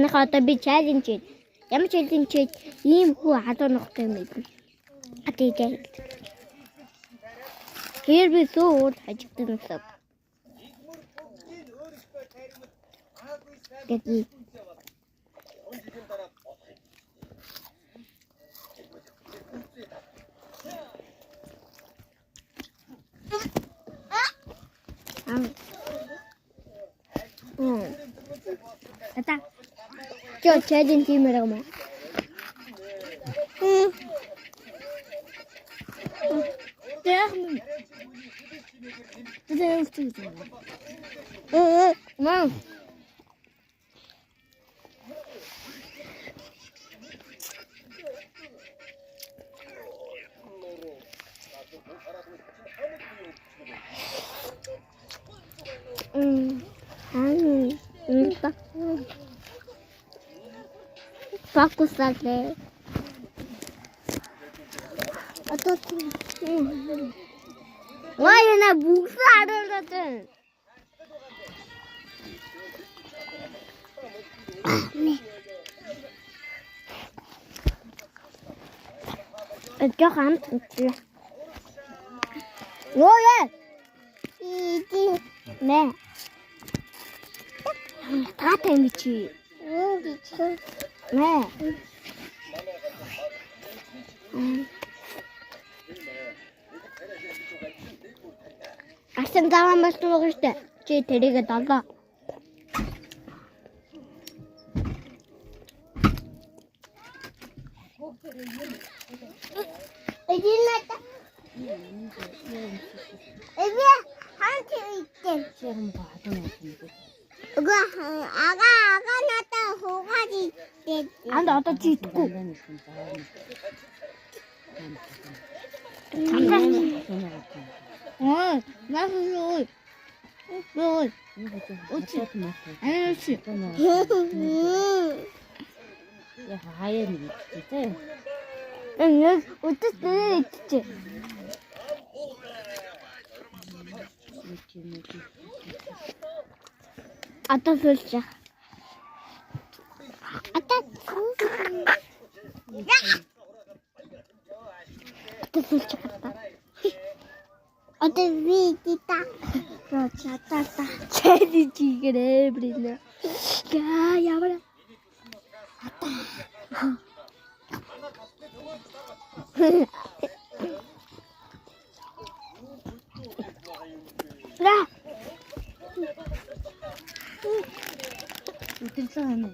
Манайхаа одоо би чаленж хийв. Ямар чаленж хийж ийм хүү хадуу нохтой юм бэ? Атийтэй. Тэр би сууд хажигдсан сав. Гэвь Tata, cho challenge team में रखो मैं Fokus lagi. Atau wah ini busa ada tu. Ni. Itu kan tu. Oh ya. Ini. Nah. Kata ni cuy. Nah. Asan zaman masuk lagi tu, tadi kata apa? Ini nata. Ini hantu itu. Aga nata hogaji. Anda ada citku. Oh, masuk. Boy. Uci. Ayo uci. Ya hayal ni, itu. Enggak, uci tu. Atas susah. Atas susah kata. Atas kita. Rata. Jadi cikgu berinya. Ya mana? Atas. Lah. Itu sana.